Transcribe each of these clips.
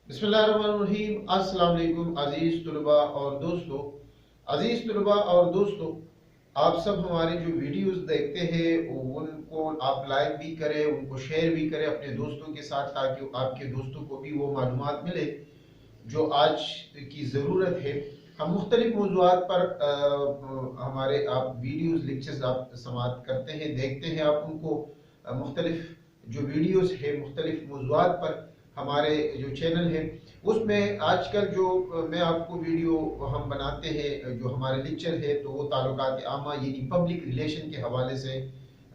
बिस्मिल्लाहिर्रहमानिर्रहीम। अस्सलाम वालेकुम अजीज तलबा और दोस्तों। आप सब हमारे जो वीडियोस देखते हैं उनको आप लाइक भी करें, उनको शेयर भी करें अपने दोस्तों के साथ, ताकि आपके दोस्तों को भी वो मालूमात मिले जो आज की ज़रूरत है। हम मुख्तलिफ मौज़ूआत पर हमारे आप वीडियोस लेक्चर्स आप समाअत करते हैं, देखते हैं आप उनको। मुख्तलिफ जो वीडियोस है मुख्तलिफ मौज़ूआत पर हमारे जो चैनल है उसमें आजकल जो मैं आपको वीडियो हम बनाते हैं, जो हमारे लेक्चर है, तो वो ताल्लुकात आमा यानी पब्लिक रिलेशन के हवाले से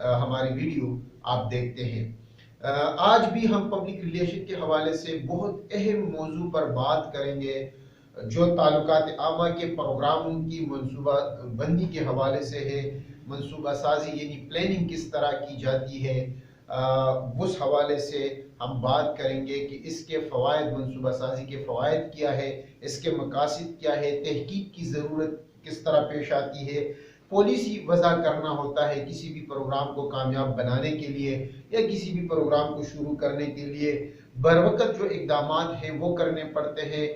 हमारी वीडियो आप देखते हैं। आज भी हम पब्लिक रिलेशन के हवाले से बहुत अहम मौजू पर बात करेंगे, जो ताल्लुकात आमा के प्रोग्रामों की मनसूबा बंदी के हवाले से है। मनसूबा साजी यानी प्लानिंग किस तरह की जाती है, उस हवाले से हम बात करेंगे कि इसके फ़वाइद, मनसूबा साजी के फ़वाइद क्या है, इसके मकासद क्या है, तहकीक की ज़रूरत किस तरह पेश आती है, पॉलिसी वज़ा करना होता है किसी भी प्रोग्राम को कामयाब बनाने के लिए या किसी भी प्रोग्राम को शुरू करने के लिए बरवक़्त जो इक़दाम हैं वो करने पड़ते हैं।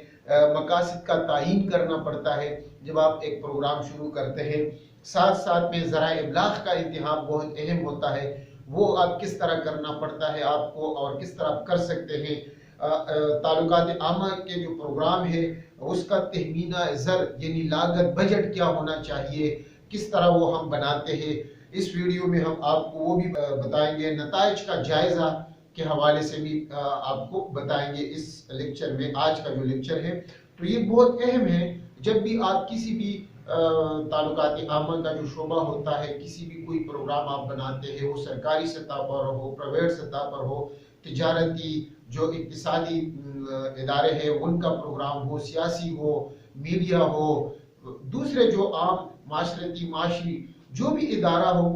मकासद का तयीन करना पड़ता है जब आप एक प्रोग्राम शुरू करते हैं। साथ साथ में ज़राए इब्लाग़ का इंतखाब बहुत अहम होता है, वो आप किस तरह करना पड़ता है आपको और किस तरह आप कर सकते हैं। ताल्लुकात आमा के जो प्रोग्राम है उसका तहमीना ज़र यानी लागत बजट क्या होना चाहिए, किस तरह वो हम बनाते हैं। इस वीडियो में हम आपको वो भी बताएंगे, नताइज का जायज़ा के हवाले से भी आपको बताएंगे इस लेक्चर में। आज का जो लेक्चर है तो ये बहुत अहम है। जब भी आप किसी भी ताल्लुकात आमा का जो शोबा होता है, किसी भी कोई प्रोग्राम आप बनाते हैं, वो सरकारी सतह पर हो, प्राइवेट सतह पर हो, तिजारती जो इक्तिसादी इदारे हैं उनका प्रोग्राम हो, सियासी हो, मीडिया हो, दूसरे जो आम माशरती माशी जो भी इदारा हो,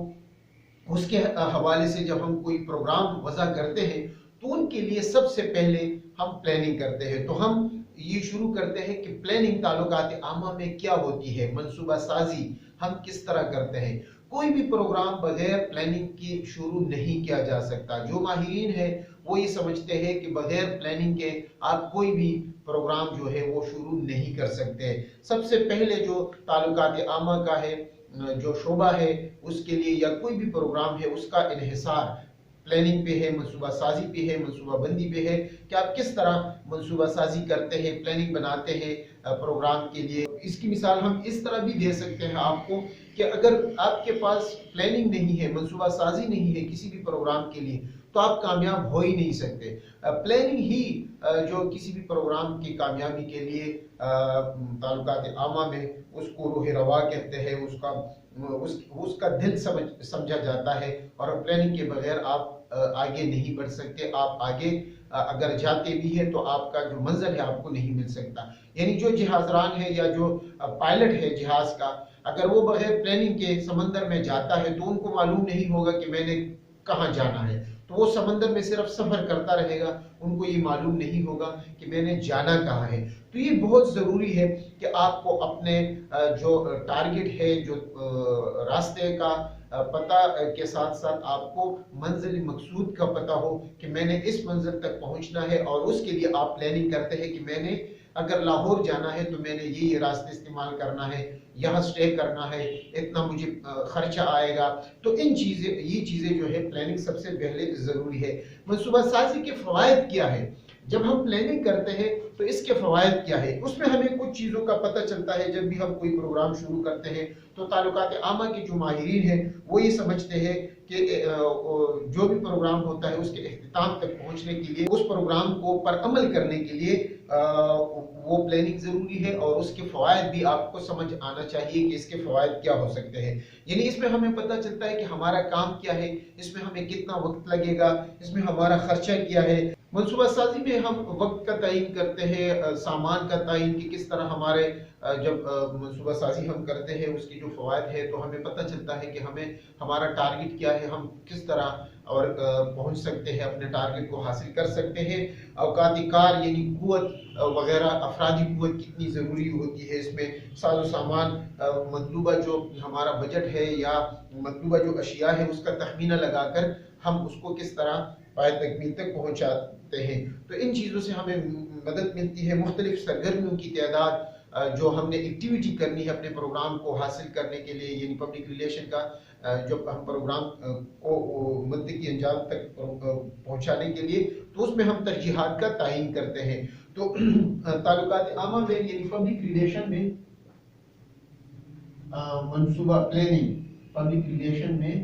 उसके हवाले से जब हम कोई प्रोग्राम वज़ा करते हैं तो उनके लिए सबसे पहले हम प्लानिंग करते हैं। तो हम ये शुरू करते हैं कि प्लानिंग ताल्लुकात आमा में क्या होती है, मनसूबा साजी हम किस तरह करते हैं। कोई भी प्रोग्राम बगैर प्लानिंग के शुरू नहीं किया जा सकता। जो माहिरीन है वो ये समझते हैं कि बगैर प्लानिंग के आप कोई भी प्रोग्राम जो है वो शुरू नहीं कर सकते। सबसे पहले जो ताल्लुकात आमा का है जो शोबा है उसके लिए या कोई भी प्रोग्राम है उसका इन्हिसार प्लानिंग पे है, मनसूबा साजी पे है, मनसूबा बंदी पे है कि आप किस तरह मनसूबा साजी करते हैं, प्लानिंग बनाते हैं प्रोग्राम के लिए। इसकी मिसाल हम इस तरह भी दे सकते हैं आपको कि अगर आपके पास प्लानिंग नहीं है, मनसूबा साजी नहीं है किसी भी प्रोग्राम के लिए, तो आप कामयाब हो ही नहीं सकते। प्लानिंग ही जो किसी भी प्रोग्राम की कामयाबी के लिए ताल्लुकात आमा में उसको रूह रवा कहते हैं, उसका दिल समझा जाता है। और प्लानिंग के बगैर आप आगे नहीं बढ़ सकते। आप आगे अगर जाते भी हैं तो आपका जो मंजिल है आपको नहीं मिल सकता। यानी जो जहाजरान है या जो पायलट है जहाज का, अगर वो बगैर प्लानिंग के समंदर में जाता है तो उनको मालूम नहीं होगा कि मैंने कहाँ जाना है, तो वो समंदर में सिर्फ सफर करता रहेगा, उनको ये मालूम नहीं होगा कि मैंने जाना कहाँ है। तो ये बहुत ज़रूरी है कि आपको अपने जो टारगेट है, जो रास्ते का पता के साथ साथ आपको मंजिल मकसूद का पता हो कि मैंने इस मंजिल तक पहुंचना है। और उसके लिए आप प्लानिंग करते हैं कि मैंने अगर लाहौर जाना है तो मैंने ये रास्ते इस्तेमाल करना है, यहाँ स्टे करना है, इतना मुझे खर्चा आएगा। तो ये चीज़ें जो है प्लानिंग सबसे पहले ज़रूरी है। मनसूबा साजी के फ़वाइद क्या है, जब हम प्लानिंग करते हैं तो इसके फ़वाइद क्या है, उसमें हमें कुछ चीज़ों का पता चलता है। जब भी हम कोई प्रोग्राम शुरू करते हैं तो ताल्लुकात आमा के जो माहिरीन हैं वो ये समझते हैं कि जो भी प्रोग्राम होता है उसके इख्तिताम तक पहुंचने के लिए, उस प्रोग्राम को पर अमल करने के लिए वो प्लानिंग ज़रूरी है। और उसके फ़वाइद भी आपको समझ आना चाहिए कि इसके फ़वाइद क्या हो सकते हैं। यानी इसमें हमें पता चलता है कि हमारा काम क्या है, इसमें हमें कितना वक्त लगेगा, इसमें हमारा खर्चा क्या है। मनसूबा साजी में हम वक्त का तयन करते हैं, सामान का तयन कि किस तरह हमारे जब मनसूबा साजी हम करते हैं उसकी जो फ़वाइद है तो हमें पता चलता है कि हमें हमारा टारगेट क्या है, हम किस तरह और पहुंच सकते हैं, अपने टारगेट को हासिल कर सकते हैं। औकाती कार यानी कुव्वत वगैरह, अफरादी कुव्वत कितनी ज़रूरी होती है, इसमें साजो सामान, मतलूबा जो हमारा बजट है या मतलूबा जो अशिया है उसका तखमीना लगाकर हम उसको किस तरह पाए तकमील तक सकते हैं। तो इन चीज़ों से हमें मदद मिलती है। मुख्तलिफ सरगर्मियों की तादाद जो हमने एक्टिविटी करनी है अपने प्रोग्राम को हासिल करने के लिए, यानी पब्लिक रिलेशन का जब हम प्रोग्राम को मुद्दे की अंजाम तक पहुंचाने के लिए, तो उसमें हम तरजीहात का तयन करते हैं। तो ताल्लुकात आमा में यानी पब्लिक रिलेशन में मंसूबा प्लानिंग, पब्लिक रिलेशन में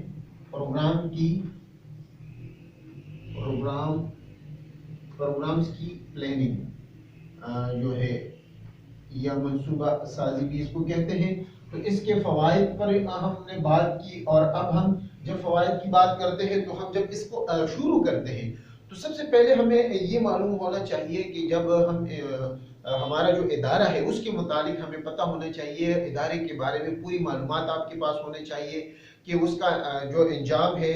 प्रोग्राम्स की प्लानिंग जो है या मंसूबा साजी भी इसको कहते हैं। तो इसके फ़वाइद पर हमने बात की, और अब हम जब फ़वाइद की बात करते हैं तो हम जब इसको शुरू करते हैं तो सबसे पहले हमें ये मालूम होना चाहिए कि जब हम हमारा जो इदारा है उसके मुतालिक हमें पता होना चाहिए, इदारे के बारे में पूरी मालूमात आपके पास होने चाहिए कि उसका जो इंजाम है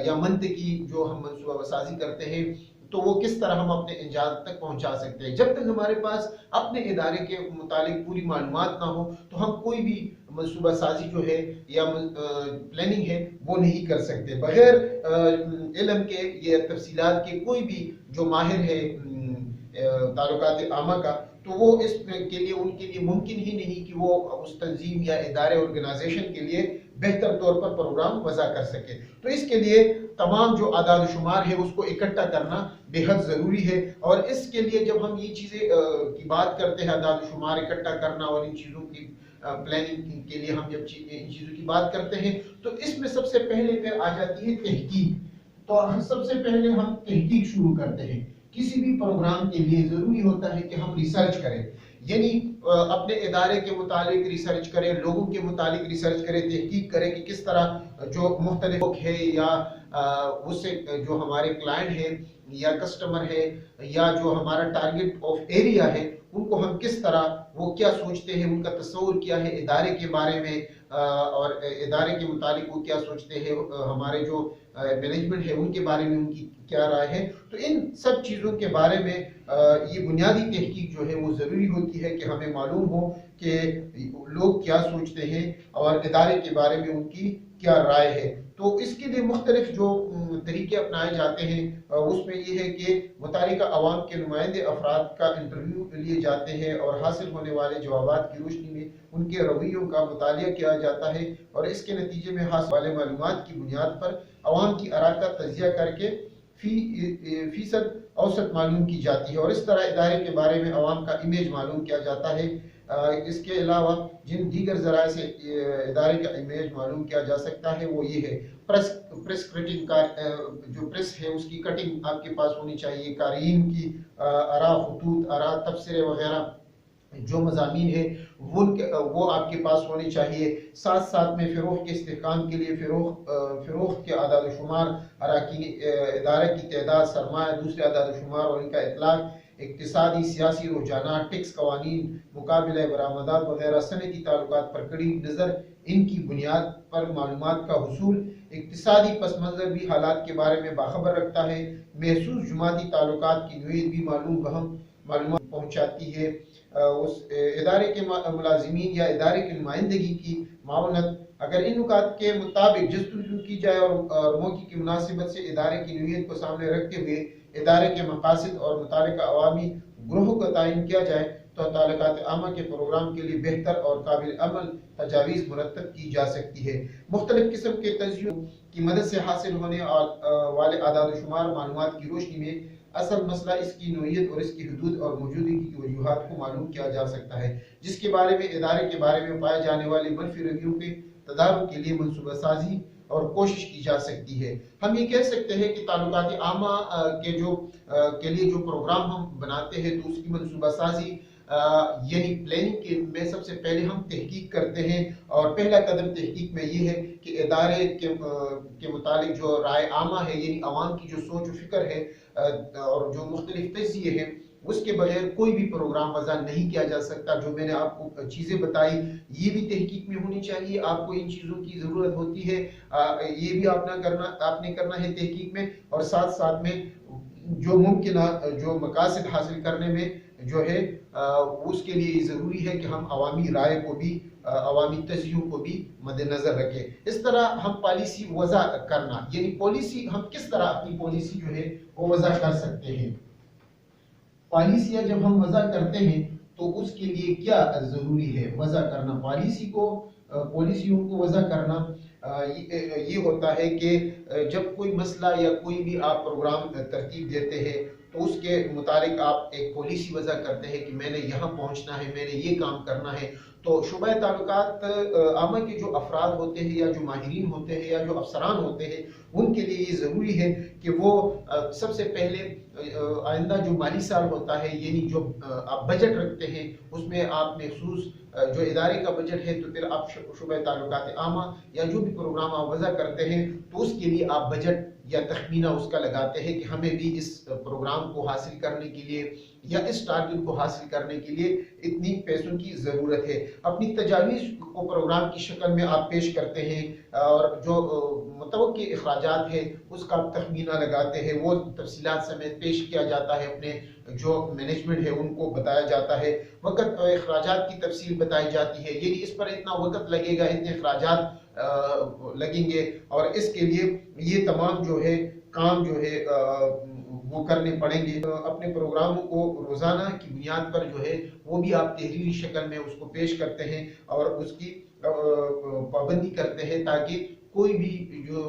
या मंतकी जो हम मंसूबा साजी करते हैं तो वो किस तरह हम अपने इंजाम तक पहुंचा सकते हैं। जब तक हमारे पास अपने इदारे के मुतालिक पूरी मालूमात ना हो तो हम कोई भी मंसूबा साजी जो है या प्लानिंग है वो नहीं कर सकते। बगैर इल्म के या तफसीलात के कोई भी जो माहिर है ताल्लुकात आमा का, तो वो इसके लिए उनके लिए मुमकिन ही नहीं कि वो उस तंजीम या इदारे ऑर्गेनाइजेशन के लिए बेहतर तौर पर प्रोग्राम वज़ा कर सके। तो इसके लिए तमाम जो आदाद शुमार है उसको इकट्ठा करना बेहद ज़रूरी है। और इसके लिए जब हम ये चीज़ें की बात करते हैं, आदाद शुमार इकट्ठा करना और इन चीज़ों की प्लानिंग के लिए हम जब इन चीज़ों की बात करते हैं तो इसमें सबसे पहले फिर आ जाती है तहकीक। तो सबसे पहले हम तहकीक शुरू करते हैं। किसी भी प्रोग्राम के लिए ज़रूरी होता है कि हम रिसर्च करें, यानी अपने इदारे के मुतालिक रिसर्च करें, लोगों के मुतालिक रिसर्च करें, तहकीक करें कि किस तरह जो मुख्तलिफ लोग है या उससे जो हमारे क्लाइंट है या कस्टमर है या जो हमारा टारगेट ऑफ एरिया है उनको हम किस तरह, वो क्या सोचते हैं, उनका तस्वुर क्या है इदारे के बारे में, और इदारे के मुतालिक वो क्या सोचते हैं, हमारे जो मैनेजमेंट है उनके बारे में उनकी क्या राय है। तो इन सब चीज़ों के बारे में ये बुनियादी तहकीक जो है वो ज़रूरी होती है कि हमें मालूम हो कि लोग क्या सोचते हैं और इदारे के बारे में उनकी क्या राय है। तो इसके लिए मुख्तलिफ जो तरीके अपनाए जाते हैं उसमें ये है कि मुतालिका अवाम के नुमाइंदे अफराद का इंटरव्यू लिए जाते हैं और हासिल होने वाले जवाबात की रोशनी में उनके रवैयों का मुतालिया किया जाता है, और इसके नतीजे में हासिल वाले मालूमात की बुनियाद पर अवाम की आरा का तजिया करके फीसद औसत मालूम की जाती है, और इस तरह इदारे के बारे में अवाम का इमेज मालूम किया जाता है। इसके अलावा जिन दीगर ज़राए से इदारे का इमेज मालूम किया जा सकता है वो ये है, प्रेस कटिंग का जो प्रेस है उसकी कटिंग आपके पास होनी चाहिए, कारीन की आरा, खतूत, आरा, तबसरे वगैरह जो मज़ामीन है वो आपके पास होने चाहिए। साथ साथ में फ़रोग़ के इस्तेहकाम के लिए फ़रोग़ के आदाद शुमार, अराकीन इदारे की तादाद, सरमाया, दूसरे आदाद शुमार और इनका इतलाक़, इक़्तिसादी, सियासी रुझानात, टैक्स कवानीन, मुकाबला बरामदात वगैरह सनती ताल्लुकात पर कड़ी नज़र, इनकी बुनियाद पर मालूमात का हुसूल। इक़्तिसादी पस मंज़र भी हालात के बारे में बाखबर रखता है। महसूस जुमाती ताल्लुकात की नोयत भी मालूमात पहुँचाती है। उस इदारे के मुलाजिमीन या इदारे की नुमाइंदगी की मावनत, अगर इन नुकात के मुताबिक जस्तुजू की जाए और मौके की मुनासिबत से इदारे की नोयत को सामने रखते हुए इदारे के मकासद और मुतालिका अवामी ग्रोह का तयन किया जाए तो ताल्लुकात आमा के प्रोग्राम के लिए बेहतर और काबिल अमल तजावीज़ मुरतब की जा सकती है। मुख्तलिफ किस्म के तज्ज़ियों की मदद से हासिल होने वाले आदाद शुमार मालूमात की रोशनी में असल मसला इसकी नोयत और इसकी हदूद और मौजूदगी की वजूहात को मालूम किया जा सकता है, जिसके बारे में इदारे के बारे में पाए जाने वाले मनफी रवैयों के तदारुक के लिए मनसूबा साजी और कोशिश की जा सकती है। हम ये कह सकते हैं कि ताल्लुकात आमा के लिए जो प्रोग्राम हम बनाते हैं तो उसकी मनसूबा साजी यानी प्लानिंग के में सबसे पहले हम तहकीक करते हैं, और पहला कदम तहकीक में ये है कि इदारे के मुतालिक जो राय आमा है यानी अवाम की जो सोच व फिक्र है और जो मुख्तलिफ तज्ज़िये हैं उसके बगैर कोई भी प्रोग्राम वज़ा नहीं किया जा सकता। जो मैंने आपको चीज़ें बताई ये भी तहकीक में होनी चाहिए, आपको इन चीज़ों की ज़रूरत होती है, ये भी आपने करना है तहकीक में, और साथ साथ में जो मुमकिन जो मकासद हासिल करने में जो है उसके लिए ज़रूरी है कि हम अवामी राय को भी, अवामी तज्ज़ियों को भी मद्देनज़र रखें। इस तरह हम पॉलिसी वज़ा करना, यानी पॉलिसी हम किस तरह अपनी पॉलिसी जो है वो वज़ा कर सकते हैं। पॉलिसियाँ जब हम वज़ा करते हैं तो उसके लिए क्या ज़रूरी है वज़ा करना, पॉलिसियों को वज़ा करना। ये होता है कि जब कोई मसला या कोई भी आप प्रोग्राम तरतीब देते हैं तो उसके मुतालिक आप एक पॉलिसी वज़ा करते हैं कि मैंने यहाँ पहुँचना है, मैंने ये काम करना है। तो शुबह ताल्लुकात आमा के जो अफराद होते हैं या जो माहिरीन होते हैं या जो अफसरान होते हैं, उनके लिए ये ज़रूरी है कि वो सबसे पहले आइंदा जो माली साल होता है, यानी जो आप बजट रखते हैं, उसमें आप मखसूस जो इदारे का बजट है, तो फिर आप शुबह ताल्लुकात आमा या जो भी प्रोग्राम आप वज़ा करते हैं तो उसके लिए आप बजट या तखमीना उसका लगाते हैं कि हमें भी इस प्रोग्राम को हासिल करने के लिए या इस टारगेट को हासिल करने के लिए इतनी पैसों की ज़रूरत है। अपनी तजावीज़ को प्रोग्राम की शक्ल में आप पेश करते हैं और जो मुतवक्की अखराजात है उसका आप तखमीना लगाते हैं, वो तफसीलात समेत पेश किया जाता है, अपने जो मैनेजमेंट है उनको बताया जाता है, वक़्त अखराजात की तफसील बताई जाती है, यानी इस पर इतना वक़्त लगेगा, इतने अखराजात लगेंगे और इसके लिए ये तमाम जो है काम जो है वो करने पड़ेंगे। अपने प्रोग्रामों को रोज़ाना की बुनियाद पर जो है वो भी आप तहरीरी शक्ल में उसको पेश करते हैं और उसकी पाबंदी करते हैं ताकि कोई भी जो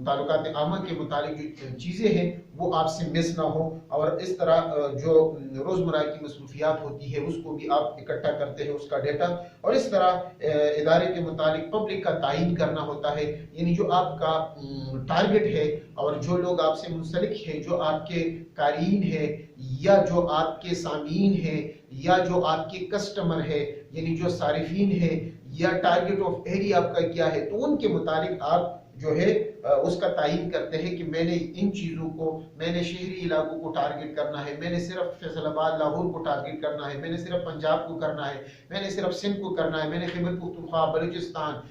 ताल्लुकात आमा के मुतालिक जो चीज़ें हैं वो आपसे मिस ना हो, और इस तरह जो रोज़मर्रा की मसरूफियात होती है उसको भी आप इकट्ठा करते हैं उसका डेटा, और इस तरह इदारे के मुतालिक पब्लिक का तायीन करना होता है, यानी जो आपका टारगेट है और जो लोग आपसे मुंसलिक है, जो आपके कारीन है या जो आपके सामीन है या जो आपके कस्टमर है, यानी जो सारिफीन है, या टारगेट ऑफ एरिया आपका क्या है, तो उनके मुतालिक आप जो है उसका तायीन करते हैं कि मैंने इन चीज़ों को, मैंने शहरी इलाकों को टारगेट करना है, मैंने सिर्फ फैसलाबाद लाहौर को टारगेट करना है, मैंने सिर्फ पंजाब को करना है, मैंने सिर्फ सिंध को करना है, मैंने खैबर पख्तूनख्वा, बलूचिस्तान,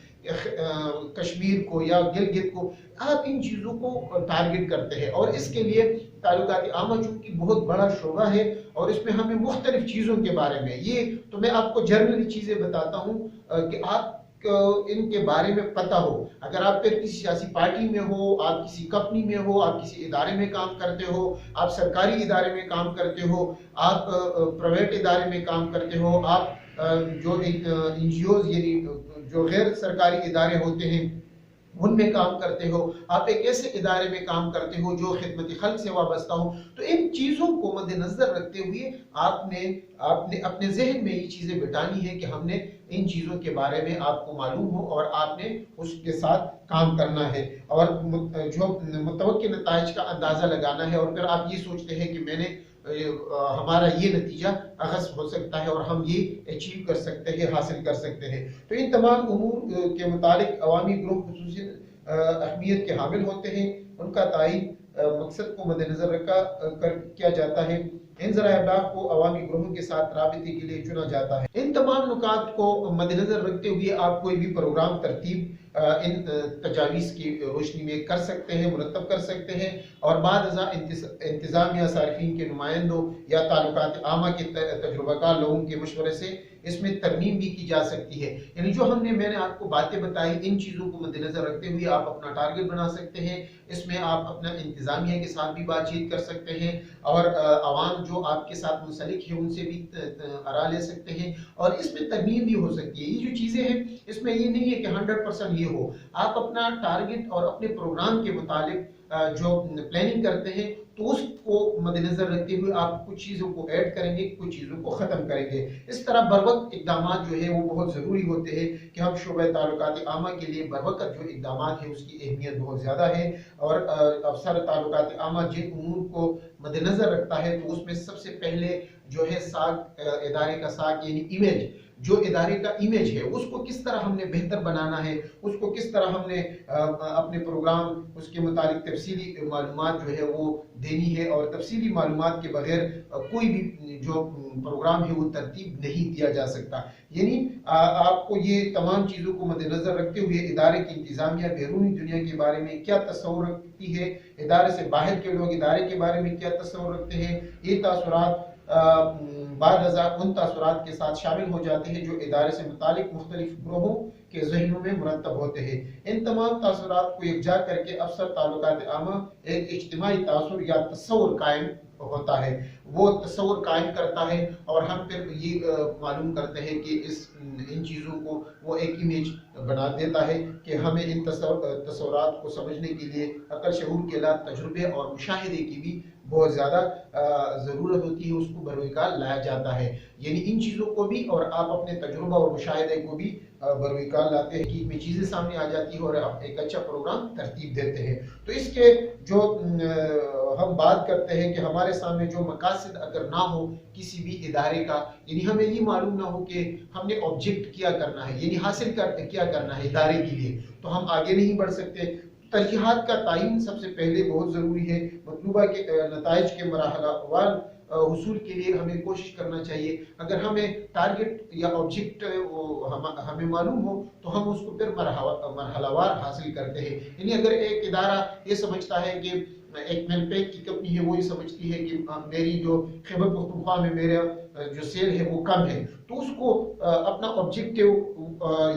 कश्मीर को या गिलगित को, आप इन चीज़ों को टारगेट करते हैं। और इसके लिए ताल्लुकात आमा चूँकि बहुत बड़ा शोबा है और इसमें हमें मुख्तलिफ चीज़ों के बारे में, ये तो मैं आपको जनरली चीज़ें बताता हूँ कि आप इनके बारे में पता हो। अगर आप फिर किसी सियासी पार्टी में हो, आप किसी कंपनी में हो, आप किसी इदारे में काम करते हो, आप सरकारी इदारे में काम करते हो, आप प्राइवेट इदारे में काम करते हो, आप जो एक NGOs यानी जो गैर सरकारी इदारे होते हैं उनमें काम करते हो, आप एक ऐसे इदारे में काम करते हो जो खिदमत खल्क से वाबस्ता हो, तो इन चीज़ों को मद्देनजर रखते हुए आपने आपने अपने जहन में ये चीज़ें बिठानी है कि हमने इन चीज़ों के बारे में आपको मालूम हो और आपने उसके साथ काम करना है और जो मुतवक्किल नताइज का अंदाज़ा लगाना है, और फिर आप ये सोचते हैं कि मैंने हमारा ये नतीजा अखज़ हो सकता है और हम ये अचीव कर सकते हैं, हासिल कर सकते हैं। तो इन तमाम उमूर के मुतालिक अवामी ग्रुप खुसूसी अहमियत के हामिल होते हैं, उनका तायीन मकसद को मद्देनजर रखा कर किया जाता है। इन ज़राए अबलाग को अवामी ग्रोहों के साथ राबिते के लिए चुना जाता है। इन तमाम नुकात को मद्देनजर रखते हुए आप कोई भी प्रोग्राम तरतीब इन तजावीज़ की रोशनी में कर सकते हैं, मुरतब कर सकते हैं, और बाद इंतज़ामिया, सारिफीन के नुमाइंदों या ताल्लुकात आमा के तजुर्बाकार लोगों के मशवरे से इसमें तरमीम भी की जा सकती है। यानी जो मैंने आपको बातें बताई, इन चीज़ों को मद्देनजर रखते हुए आप अपना टारगेट बना सकते हैं। इसमें आप अपना इंतज़ामिया के साथ भी बातचीत कर सकते हैं और आवाम जो आपके साथ मुंसलिक है उनसे भी आरा ले सकते हैं, और इसमें तरमीम भी हो सकती है। ये जो चीज़ें हैं इसमें ये नहीं है कि 100% ये हो, आप अपना टारगेट और अपने प्रोग्राम के मुतालिक जो प्लानिंग करते हैं तो उसको मद्देनजर रखते हुए आप कुछ चीज़ों को ऐड करेंगे, कुछ चीज़ों को ख़त्म करेंगे। इस तरह बर वक्त इक़दाम जो है वो बहुत ज़रूरी होते हैं कि हम शोबे ताल्लुकात आमा के लिए बर वक्त जो इक़दाम है उसकी अहमियत बहुत ज़्यादा है, और अफसर ताल्लुकात आमा जिन उमूर को मद्देनजर रखता है तो उसमें सबसे पहले जो है साख, इदारे का साख यानी इमेज, जो इदारे का इमेज है उसको किस तरह हमने बेहतर बनाना है, उसको किस तरह हमने अपने प्रोग्राम उसके मुतालिक तफसीली मालूमात जो है वो देनी है, और तफसीली मालूमात के बगैर कोई भी जो प्रोग्राम है वो तरतीब नहीं दिया जा सकता। यानी आपको ये तमाम चीज़ों को मद्देनजर रखते हुए इदारे की इंतज़ामिया बैरूनी दुनिया के बारे में क्या तस्वुर रखती है, इदारे से बाहर के लोग इदारे के बारे में क्या तस्वुर रखते हैं, ये तासुरात बाद अज़ा उन तासुरात के साथ शामिल हो जाते हैं जो इदारे से मुतालिक मुख्तलिफ ग्रोहों के ज़हनों में मुरतब होते हैं। इन तमाम तासुरात को यकजा करके अफसर ताल्लुकात आमा एक इज्तिमाई तासुर या तस्वुर कायम होता है, वो तस्वुर कायम करता है और हम फिर ये मालूम करते हैं कि इन चीज़ों को वो एक इमेज बना देता है कि हमें इन तस्वुरात को समझने के लिए अक्ल शऊर के अलावा तजुर्बे और मुशाहिदे की भी बहुत ज़्यादा ज़रूरत होती है, उसको बरोकार लाया जाता है। यानी इन चीज़ों को भी और आप अपने तजुर्बा और मुशाहिदे को भी बरोकार लाते हैं कि में चीज़ें सामने आ जाती है और आप एक अच्छा प्रोग्राम तरतीब देते हैं। तो इसके जो हम बात करते हैं कि हमारे सामने जो मकासद अगर ना हो किसी भी इदारे का, यानी हमें ये मालूम ना हो कि हमने ऑब्जेक्ट क्या करना है, यानी हासिल क्या करना है इदारे के लिए, तो हम आगे नहीं बढ़ सकते। तरजीहात का तयन सबसे पहले बहुत ज़रूरी है। मतलूबा के नताइज के मरहलावार हुसूल के लिए हमें कोशिश करना चाहिए। अगर हमें टारगेट या ऑब्जेक्ट हमें मालूम हो तो हम उसको फिर मरहलावार हासिल करते हैं। यानी अगर एक इदारा ये समझता है कि एक मिल्कपैक की कंपनी है, वो ये समझती है कि मेरी जो खैबर पख्तूनख्वा में मेरा जो सेल है वो कम है, तो उसको अपना ऑब्जेक्टिव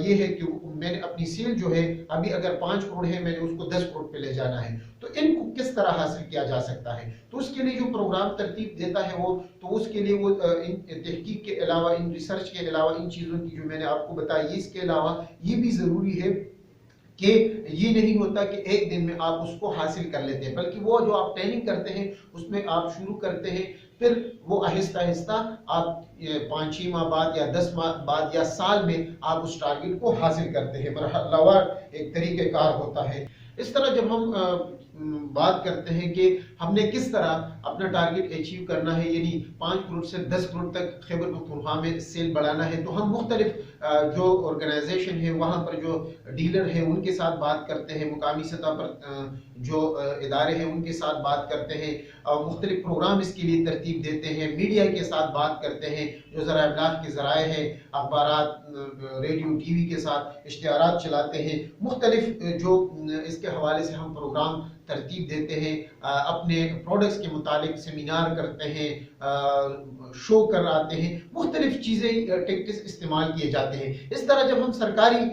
ये है कि मैंने अपनी सेल जो है अभी अगर 5 करोड़ है, मैंने उसको 10 करोड़ पे ले जाना है। तो इनको किस तरह हासिल किया जा सकता है, तो उसके लिए जो प्रोग्राम तरतीब देता है वो, तो उसके लिए वो इन तहकीक के अलावा, इन रिसर्च के अलावा, इन चीज़ों की जो मैंने आपको बताई, इसके अलावा ये भी ज़रूरी है कि ये नहीं होता कि एक दिन में आप उसको हासिल कर लेते हैं, बल्कि वो जो आप ट्रेनिंग करते हैं उसमें आप शुरू करते हैं, फिर वो आहिस्ता आहिस्ता आप 5-6 माह बाद या 10 माह बाद या साल में आप उस टारगेट को हासिल करते हैं। मरहलावार एक तरीक़ेकार होता है। इस तरह जब हम बात करते हैं कि हमने किस तरह अपना टारगेट अचीव करना है, यानी 5 करोड़ से 10 करोड़ तक खैबर पख्तूनख्वा में सेल बढ़ाना है, तो हम मुख्तलिफ जो ऑर्गेनाइजेशन है वहाँ पर जो डीलर है उनके साथ बात करते हैं, मुकामी सतह पर जो इदारे हैं उनके साथ बात करते हैं, मुख्तलिफ प्रोग्राम इसके लिए तरतीब देते हैं, मीडिया के साथ बात करते हैं, जो ज़राए इब्लाग के ज़राए हैं, अखबारात, रेडियो, टीवी के साथ इश्तिहारात चलाते हैं, मुख्तलिफ जो इसके हवाले से हम प्रोग्राम तरतीब देते हैं, अपने प्रोडक्ट्स के मुतालिक सेमिनार करते हैं, शो कराते हैं, मुख्तलिफ चीज़ें टेक्टिक्स इस्तेमाल किए जाते हैं। इस तरह जब हम सरकारी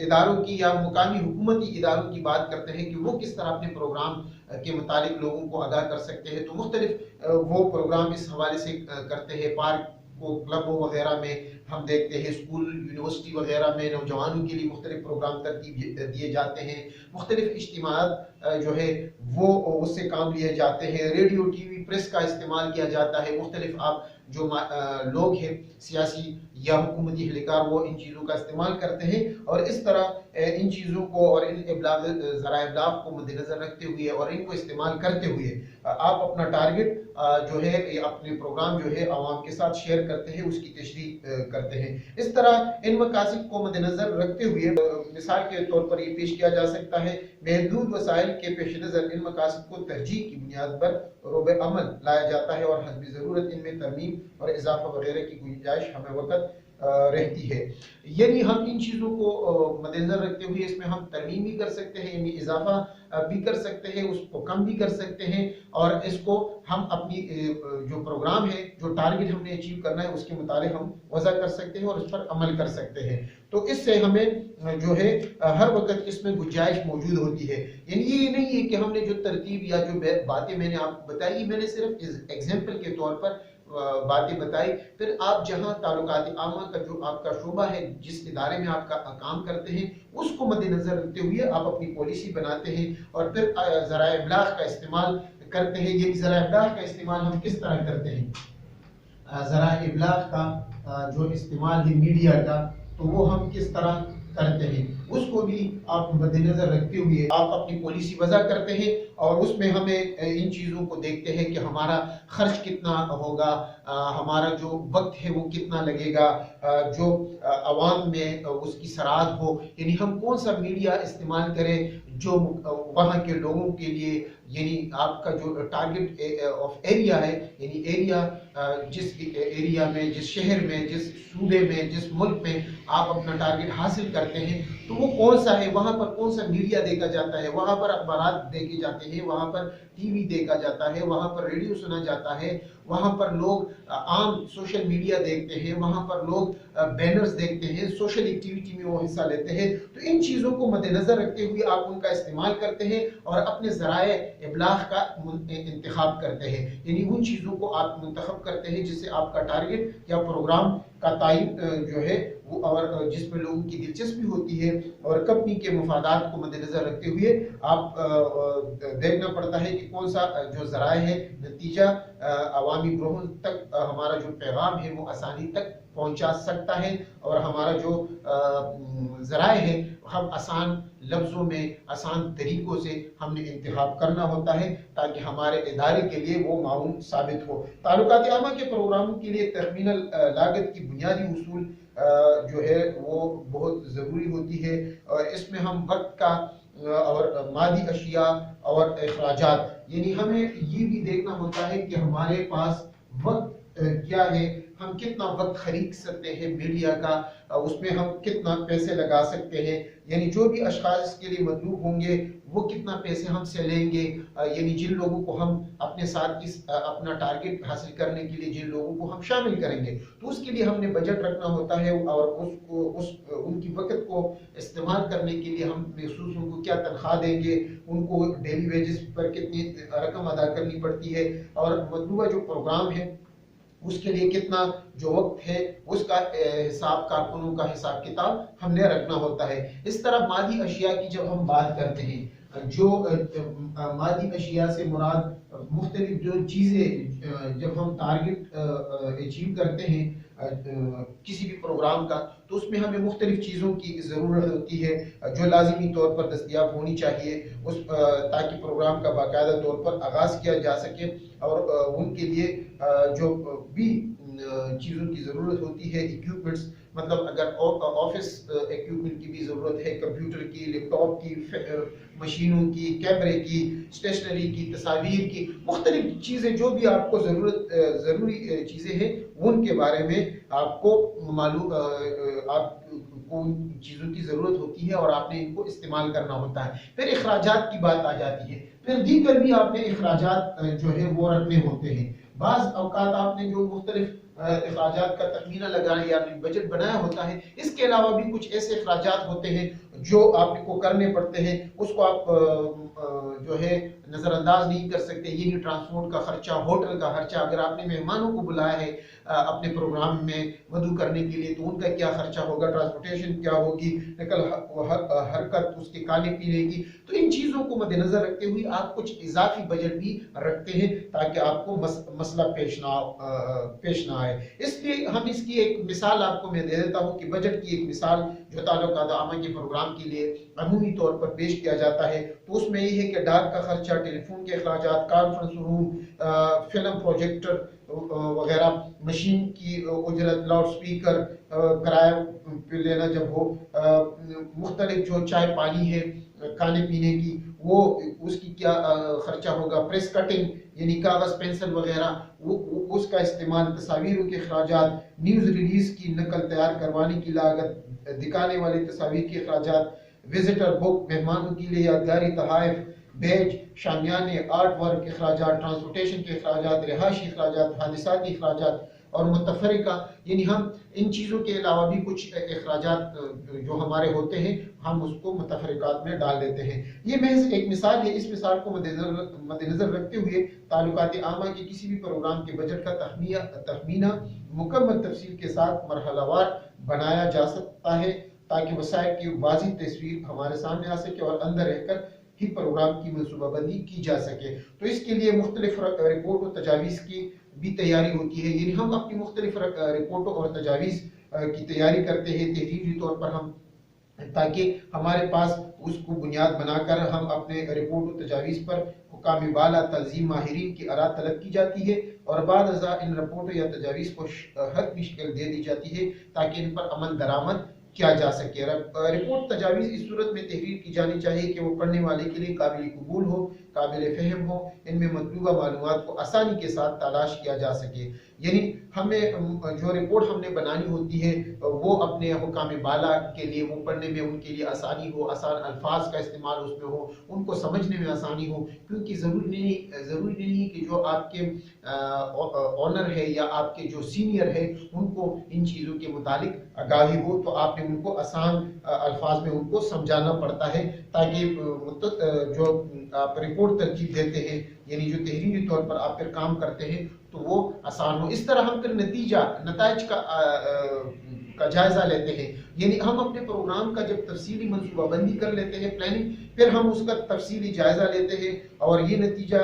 इदारों की या मुकामी हुकूमती इदारों की बात करते हैं कि वो किस तरह अपने प्रोग्राम के मुतालिक लोगों को आगाह कर सकते हैं, तो मुख्तलिफ वो प्रोग्राम इस हवाले से करते हैं। पार्क को क्लबों वगैरह में हम देखते हैं, स्कूल यूनिवर्सिटी वगैरह में नौजवानों के लिए मुख्तलिफ प्रोग्राम तरतीब दिए जाते हैं, मुख्तलिफ इज्तिमात जो है वो उससे काम लिए जाते हैं, रेडियो, टीवी, प्रेस का इस्तेमाल किया जाता है। मुख्तलिफ आप जो लोग हैं सियासी या हुकूमती एहलकार, वो इन चीज़ों का इस्तेमाल करते हैं और इस तरह इन चीज़ों को और इन ज़राए इब्लाग को मद्देनज़र रखते हुए और इनको इस्तेमाल करते हुए आप अपना टारगेट जो है अपने प्रोग्राम जो है आवाम के साथ शेयर करते हैं, उसकी तशरीह करते हैं। इस तरह इन मकासद को मद्देनज़र रखते हुए मिसाल के तौर पर ये पेश किया जा सकता है, महदूद वसाइल के पेश नज़र इन मकासद को तरजीह की बुनियाद पर रोबे अमल लाया जाता है और हस्ब ज़रूरत इनमें तरमीम और इजाफा वगैरह की गुंजाइश हमें वक़्त रहती है। यानी हम इन चीज़ों को मद्देनज़र रखते हुए इसमें हम तरमीम भी कर सकते हैं, यानी इजाफा भी कर सकते हैं, उसको कम भी कर सकते हैं और इसको हम अपनी जो प्रोग्राम है, जो टारगेट हमने अचीव करना है उसके मुताबिक हम वज़ा कर सकते हैं और उस पर अमल कर सकते हैं। तो इससे हमें जो है हर वक्त इसमें गुंजाइश मौजूद होती है। यानी ये नहीं है कि हमने जो तरतीब या जो बातें मैंने आपको बताई, मैंने सिर्फ एग्जाम्पल के तौर पर बातें बताई। फिर आप जहां ताल्लुकात आमा का जो आपका शोबा है, जिस इदारे में आपका काम करते हैं, उसको मद्देनजर रखते हुए आप अपनी पॉलिसी बनाते हैं और फिर ज़राए इब्लाग का इस्तेमाल करते हैं। ये ज़राए इब्लाग का इस्तेमाल हम किस तरह करते हैं, ज़राए इब्लाग का जो इस्तेमाल है मीडिया का, तो वो हम किस तरह करते हैं, उसको भी आप मद्देनजर रखते हुए आप अपनी पॉलिसी वज़ा करते हैं और उसमें हमें इन चीज़ों को देखते हैं कि हमारा खर्च कितना होगा, हमारा जो वक्त है वो कितना लगेगा, जो आवाम में उसकी सराहत हो, यानी हम कौन सा मीडिया इस्तेमाल करें जो वहाँ के लोगों के लिए, यानी आपका जो टारगेट ऑफ एरिया है, यानी एरिया जिस एरिया में, जिस शहर में, जिस सूबे में, जिस मुल्क में आप अपना टारगेट हासिल करते हैं, तो वो कौन सा है, वहाँ पर कौन सा मीडिया देखा जाता है, वहाँ पर अखबारात देखे जाते हैं, वहाँ पर ٹی وی دیکھا جاتا ہے، وہاں پر ریڈیو سنا جاتا ہے، وہاں پر لوگ عام سوشل میڈیا دیکھتے ہیں، وہاں پر لوگ بینرز دیکھتے ہیں، سوشل ایکٹیویٹی میں وہ حصہ لیتے ہیں. تو ان چیزوں کو مد نظر رکھتے ہوئے آپ ان کا استعمال کرتے ہیں اور اپنے ذرائع ابلاغ کا انتخاب کرتے ہیں. یعنی ان چیزوں کو آپ منتخب کرتے ہیں جس سے آپ کا ٹارگٹ یا پروگرام کا تعین جو ہے وہ، اور جس میں لوگوں کی دلچسپی ہوتی ہے اور کمپنی کے مفادات کو مد نظر رکھتے ہوئے آپ دیکھنا پڑتا ہے کہ کون سا جو ذرائع ہے نتیجہ عوامی گروہوں تک ہمارا جو پیغام ہے وہ آسانی تک پہنچا سکتا ہے، اور ہمارا جو ذرائع ہے ہم آسان لفظوں میں آسان طریقوں سے ہم نے انتخاب کرنا ہوتا ہے تاکہ ہمارے ادارے کے لیے وہ معاون ثابت ہو. تعلقات عامہ کے پروگراموں کے لیے تخمینہ لاگت کی بنیادی اصول جو ہے وہ بہت ضروری ہوتی ہے، اور اس میں ہم وقت کا اور مادی اشیاء اور اخراجات، یعنی ہمیں یہ بھی دیکھنا ہوتا ہے کہ ہمارے پاس وقت کیا ہے، ہم کتنا وقت خرید سکتے ہیں میڈیا کا، اس میں ہم کتنا پیسے لگا سکتے ہیں، یعنی جو بھی اشخاص اس کے لیے مطلوب ہوں گے وہ کتنا پیسے ہم سے لیں گے، یعنی جن لوگوں کو ہم اپنے ساتھ اپنا ٹارگٹ حاصل کرنے کے لیے جن لوگوں کو ہم شامل کریں گے، تو اس کے لیے ہم نے بجٹ رکھنا ہوتا ہے، اور ان کی وقت کو استعمال کرنے کے لیے ہم مخصوص ان کو کیا تنخواہ دیں گے، ان کو ڈیلی ویجز پر کتنی رقم ادا کرنی پڑتی ہے، اور مطلوبہ جو پروگرام ہے اس کے لیے کتنا جو وقت ہے اس کا حساب، کارکنوں کا حساب کتاب ہم نے رکھنا ہوتا ہے. اس طرح مادی اشیاء کی جب ہم بات کرتے ہیں، جو مادی اشیاء سے مراد مختلف جو چیزیں جب ہم ٹارگٹ اچیو کرتے ہیں کسی بھی پروگرام کا، تو اس میں ہمیں مختلف چیزوں کی ضرورت ہوتی ہے جو لازمی طور پر دستیاب ہونی چاہیے تاکہ پروگرام کا باقاعدہ طور پر آغاز کیا جا سکے، اور ان کے لیے جو بھی چیزوں کی ضرورت ہوتی ہے، ایکوپمنٹس، مطلب اگر آفس ایکوپمنٹ کی بھی ضرورت ہے، کمپیوٹر کی، لیپ ٹاپ کی، مشینوں کی، کیمرے کی، اسٹیشنری کی، تصاویر کی، مختلف چیزیں جو بھی آپ کو ضروری چیزیں ہیں ان کے بارے میں آپ کو معلوم، آپ کو ان چیزوں کی ضرورت ہوتی ہے اور آپ نے ان کو استعمال کرنا ہوتا ہے. پھر اخراجات کی بات آ جاتی ہے، پھر دیگر بھی آپ نے اخراجات جو ہے وہ رکھنے ہوتے ہیں. بعض اوقات آپ نے جو مختلف اخراجات کا تخمینہ لگایا یا بجٹ بنایا ہوتا ہے، اس کے علاوہ بھی کچھ ایسے اخراجات ہوتے ہیں جو آپ کو کرنے پڑتے ہیں، اس کو آپ جو ہے نظر انداز نہیں کر سکتے. یہی ٹرانسپورٹ کا خرچہ، ہوٹل کا خرچہ، اگر آپ نے مہمانوں کو بلایا ہے اپنے پروگرام میں مدعو کرنے کے لیے تو ان کا کیا خرچہ ہوگا، ٹرانسپورٹیشن کیا ہوگی، نقل حرکت اس کے کھانے پینے کی. تو ان چیزوں کو مد نظر رکھتے ہوئے آپ کچھ اضافی بجٹ بھی رکھتے ہیں تاکہ آپ کو مسئلہ پیش نہ آئے. اس لیے ہم اس کی ایک مثال آپ کو میں دے دیتا ہوں کہ بجٹ کی ایک مثال جو تعلقات عامہ کے پروگرام کے لیے عمومی طور پر پیش کیا جاتا ہے، تو اس میں یہ ہے کہ ڈاک کا خرچہ، ٹیلی فون کے اخراجات، کانفرنس روم، فلم پروجیکٹر وغیرہ، مشین کی اجرت، لاؤڈ سپیکر کرایہ لینا جب ہو، مختلف جو چائے پانی ہے کھانے پینے کی وہ اس کی کیا خرچہ ہوگا، پریس کٹنگ یعنی کاغذ پینسل وغیرہ اس کا استعمال، تصاویروں کے اخراجات، نیوز ریلیز کی نقل تیار کروانے کی لاگت، دکھانے والی تصاویر کے اخراجات، وزٹر بک، مہمانوں کے لیے یادگاری تحائف، بیج، شامیانے، آرٹ ورک اخراجات، ٹرانسپورٹیشن کے اخراجات، رہائشی اخراجات، حادثاتی اخراجات اور متفرقہ، یعنی ہم ان چیزوں کے علاوہ بھی کچھ اخراجات جو ہمارے ہوتے ہیں ہم اس کو متفرقات میں ڈال دیتے ہیں. یہ محض ایک مثال ہے. اس مثال کو مد نظر رکھتے ہوئے تعلقات عامہ کے کسی بھی پروگرام کے بجٹ کا تخمینہ مکمل تفصیل کے ساتھ مرحلہ وار بنایا جا سکتا ہے تاکہ وسائل کی واضح تصویر ہمارے سامنے آ سکے اور اندر رہ کر ہی پروگرام کی منصوبہ بندی کی جا سکے. تو اس کے لیے مختلف رپورٹ و تجاویز کی بھی تیاری ہوتی ہے، یعنی ہم اپنی مختلف رپورٹوں اور تجاویز کی تیاری کرتے ہیں تحریری طور پر، ہم تاکہ ہمارے پاس اس کو بنیاد بنا کر ہم اپنے رپورٹ و تجاویز پر حکام بالا، تنظیم، ماہرین کی آراء طلب کی جاتی ہے اور بعد ازاں ان رپورٹوں یا تجاویز کو حتمی شکل دے دی جاتی ہے تاکہ ان پر عمل درآمد کیا جا سکے. رپورٹ تجاویز اس صورت میں تحریر کی جانی چاہیے کہ وہ پڑھنے والے کے لیے قابل قبول ہو، قابل فہم ہو، ان میں مطلوبہ معلومات کو آسانی کے ساتھ تلاش کیا جا سکے. یعنی ہمیں جو رپورٹ ہم نے بنانی ہوتی ہے وہ اپنے حکام بالا کے لیے وہ پڑھنے میں ان کے لیے آسانی ہو، آسان الفاظ کا استعمال اس میں ہو، ان کو سمجھنے میں آسانی ہو. کیونکہ ضروری نہیں کہ جو آپ کے آنر ہے یا آپ کے جو سینئر ہے ان کو ان چیزوں کے متعلق آگاہی ہو، تو آپ نے ان کو آسان الفاظ میں ان کو سمجھانا پڑتا ہے تاکہ جو آپ رپورٹ ترتیب دیتے ہیں، یعنی جو تحریری طور پر آپ پھر کام کرتے ہیں تو وہ آسان ہو. اس طرح ہم پھر نتائج کا جائزہ لیتے ہیں. یعنی ہم اپنے پروگرام کا جب تفصیلی منصوبہ بندی کر لیتے ہیں، پلاننگ، پھر ہم اس کا تفصیلی جائزہ لیتے ہیں اور یہ نتیجہ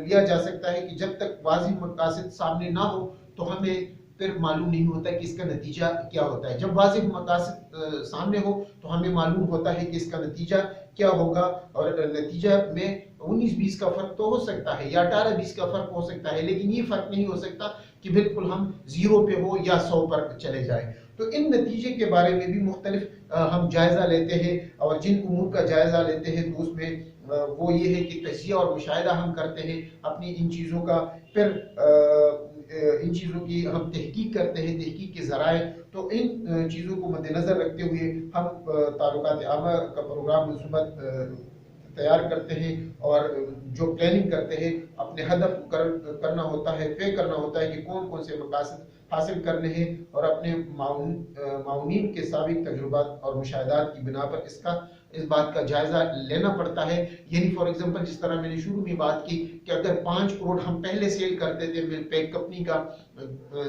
لیا جا سکتا ہے کہ جب تک واضح مقاصد سامنے نہ ہو تو ہمیں پھر معلوم نہیں ہوتا کہ اس کا نتیجہ کیا ہوتا ہے. جب واضح مقاصد سامنے ہو تو ہمیں معلوم ہوتا ہے کہ اس کا نتیجہ کیا ہوگا، اور نتیجہ میں 19-20 کا فرق تو ہو سکتا ہے یا 18-20 کا فرق ہو سکتا ہے، لیکن یہ فرق نہیں ہو سکتا کہ بالکل ہم 0 پہ ہو یا 100 پر چلے جائیں. تو ان نتیجے کے بارے میں بھی مختلف ہم جائزہ لیتے ہیں، اور جن امور کا جائزہ لیتے ہیں تو اس میں وہ یہ ہے کہ تجزیہ اور مشاہدہ ہم کرتے ہیں اپنی ان چیزوں کا، پھر ان چیزوں کی ہم تحقیق کرتے ہیں، تحقیق کے ذرائع. تو ان چیزوں کو مد نظر رکھتے ہوئے ہم تعلقات عامہ کا پروگرام منصوبہ تیار کرتے ہیں، اور جو پلاننگ کرتے ہیں اپنے ہدف کرنا ہوتا ہے، طے کرنا ہوتا ہے کہ کون سے مقاصد حاصل کرنے ہیں، اور اپنے معاونین کے سابق تجربات اور مشاہدات کی بنا پر اس بات کا جائزہ لینا پڑتا ہے. یعنی فار ایگزامپل جس طرح میں نے شروع میں بات کی کہ اگر 5 کروڑ ہم پہلے سیل کرتے تھے مل پیک کمپنی کا،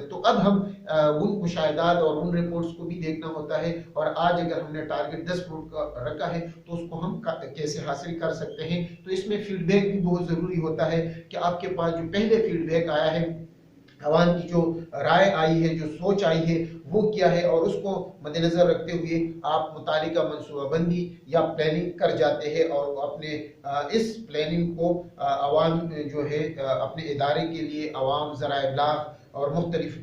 تو اب ہم ان مشاہدات اور ان رپورٹس کو بھی دیکھنا ہوتا ہے، اور آج اگر ہم نے ٹارگٹ 10 کروڑ کا رکھا ہے تو اس کو ہم کیسے حاصل کر سکتے ہیں. تو اس میں فیڈ بیک بھی بہت ضروری ہوتا ہے کہ آپ کے پاس جو پہلے فیڈ بیک آیا ہے، عوام کی جو رائے آئی ہے، جو سوچ آئی ہے وہ کیا ہے، اور اس کو مد نظر رکھتے ہوئے آپ متعلقہ منصوبہ بندی یا پلاننگ کر جاتے ہیں، اور اپنے اس پلاننگ کو عوام جو ہے اپنے ادارے کے لیے عوام، ذرائع ابلاغ اور مختلف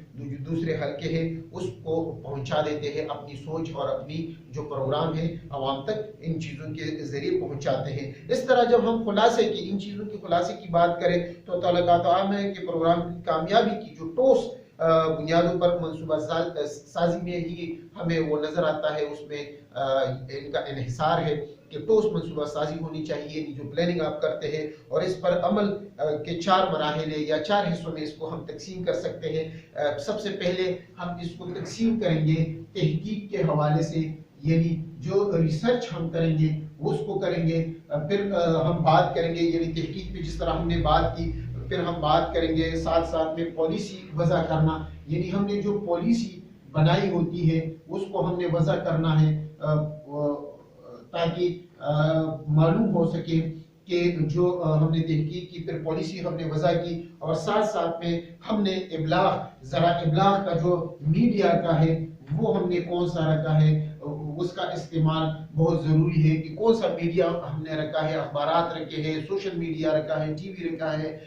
دوسرے حلقے ہیں اس کو پہنچا دیتے ہیں. اپنی سوچ اور اپنی جو پروگرام ہے عوام تک ان چیزوں کے ذریعے پہنچاتے ہیں. اس طرح جب ہم خلاصے کی ان چیزوں کے خلاصے کی بات کریں تو تعلقات عامہ کے پروگرام کی کامیابی کی جو ٹھوس بنیادوں پر منصوبہ سازی میں ہی ہمیں وہ نظر آتا ہے. اس میں ان کا انحصار ہے کہ ٹھوس منصوبہ سازی ہونی چاہیے، جو پلاننگ آپ کرتے ہیں، اور اس پر عمل کے 4 مراحل یا 4 حصوں میں اس کو ہم تقسیم کر سکتے ہیں. سب سے پہلے ہم اس کو تقسیم کریں گے تحقیق کے حوالے سے، یعنی جو ریسرچ ہم کریں گے اس کو کریں گے. پھر ہم بات کریں گے یعنی تحقیق پہ جس طرح ہم نے بات کی، پھر ہم بات کریں گے ساتھ ساتھ میں پالیسی وضع کرنا، یعنی ہم نے جو پالیسی بنائی ہوتی ہے اس کو ہم نے وضع کرنا ہے تاکہ معلوم ہو سکے کہ جو ہم نے تحقیق کی، پھر پالیسی ہم نے وضع کی، اور ساتھ ساتھ میں ہم نے ابلاغ، ذرائع ابلاغ کا جو میڈیا کا ہے وہ ہم نے کون سا رکھا ہے، اس کا استعمال بہت ضروری ہے کہ کون سا میڈیا ہم نے رکھا ہے. اخبارات رکھے ہیں، سوشل میڈیا رکھا ہے، ٹی وی رکھا ہے،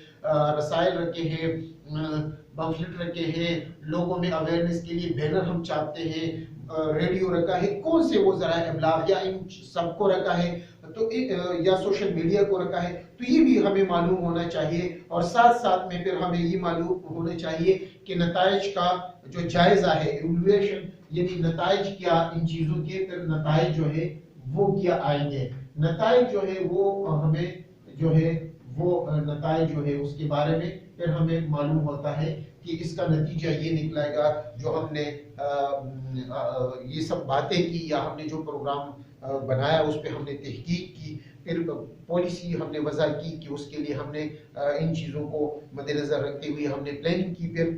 رسائل رکھے ہیں، پمفلٹ رکھے ہیں، لوگوں میں اویئرنس کے لیے بینر ہم چاہتے ہیں، ریڈیو رکھا ہے، کون سے وہ ذرائع ابلاغ یا ان سب کو رکھا ہے تو یا سوشل میڈیا کو رکھا ہے. تو یہ بھی ہمیں معلوم ہونا چاہیے، اور ساتھ ساتھ میں پھر ہمیں یہ معلوم ہونا چاہیے کہ نتائج کا جو جائزہ ہے، ایویلویشن، یعنی نتائج کیا ان چیزوں کے، پھر نتائج جو ہے وہ کیا آئیں گے. نتائج جو ہے وہ ہمیں جو ہے وہ نتائج جو ہے اس کے بارے میں پھر ہمیں معلوم ہوتا ہے کہ اس کا نتیجہ یہ نکلائے گا. جو ہم نے یہ سب باتیں کی یا ہم نے جو پروگرام بنایا اس پہ ہم نے تحقیق کی، پھر پالیسی ہم نے وضع کی کہ اس کے لیے ہم نے ان چیزوں کو مد نظر رکھتے ہوئے ہم نے پلاننگ کی. پھر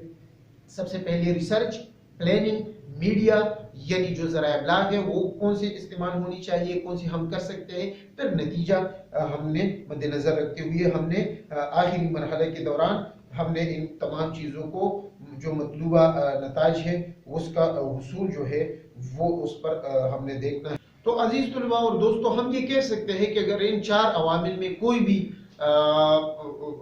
سب سے پہلے ریسرچ، پلاننگ، میڈیا، یعنی جو ذرائع ابلاغ ہے وہ کون سے استعمال ہونی چاہیے، کون سی ہم کر سکتے ہیں، پھر نتیجہ ہم نے مد نظر رکھتے ہوئے ہم نے آخری مرحلے کے دوران ہم نے ان تمام چیزوں کو جو مطلوبہ نتائج ہے اس کا حصول جو ہے وہ اس پر ہم نے دیکھنا ہے. تو عزیز طلباء اور دوستو، ہم یہ کہہ سکتے ہیں کہ اگر ان 4 عوامل میں کوئی بھی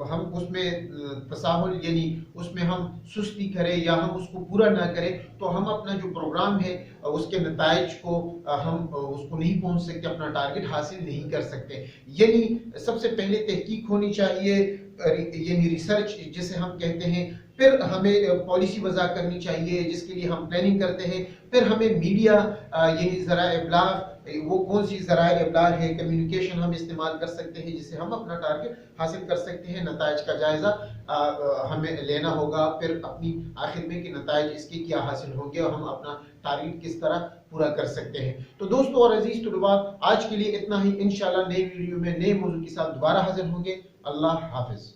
हम उसमें तसाहुल यानी उसमें हम सुस्ती करें या हम उसको पूरा ना करें तो हम अपना जो प्रोग्राम है उसके नताइज को हम उसको नहीं पहुंच सकते, अपना टारगेट हासिल नहीं कर सकते। यानी सबसे पहले तहकीक होनी चाहिए, यानी रिसर्च जिसे हम कहते हैं, फिर हमें पॉलिसी वज़ा करनी चाहिए जिसके लिए हम प्लानिंग करते हैं, फिर हमें मीडिया यानी ज़राए इब्लाग, वो कौन सी ज़राए इब्लाग है, कम्युनिकेशन हम इस्तेमाल कर सकते हैं जिससे हम अपना टारगेट हासिल कर सकते हैं। नताइज का जायज़ा हमें लेना होगा, फिर अपनी आखिर में कि नताइज इसके क्या हासिल होंगे और हम अपना टारगेट किस तरह पूरा कर सकते हैं। तो दोस्तों और अजीज तलबा, आज के लिए इतना ही। इंशाल्लाह नई वीडियो में नए मौजू के साथ दोबारा हाजिर होंगे। अल्लाह हाफिज।